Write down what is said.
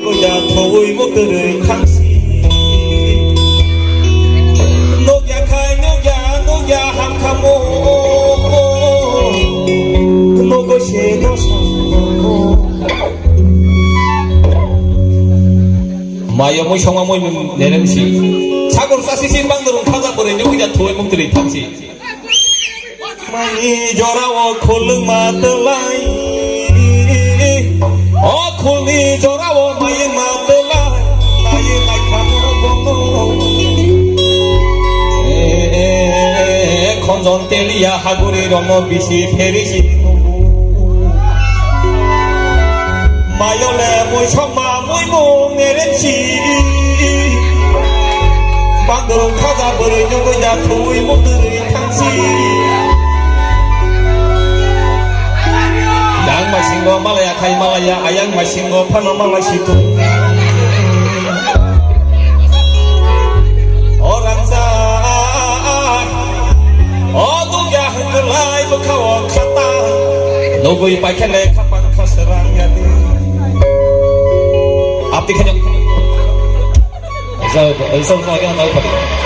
고야 더위 못 들을 당신 녹야 칼 녹야 함카모 녹것이 노상 마야 뭐 형아 뭐 내냄시 사고로 싸시신 방들은 타자버린 여기다 더위 못 들을 당신 많이 저라워 콜릉 마들라이 콜니 저라워 마이 마들라 나의 나이카모 컨전 텔리아 하구리 로모 비시 페리시 마요레 모이 청마 모이 몽 내렌치 방도로 가자버려 요거야 토이 못들의 당시 yang masingo malaya kai malaya ayang masingo pano malasitu orang sah oh ya kelai bekawa kata nogoi pakele kapan kaserang yati apti kanyang so lagi nang tahu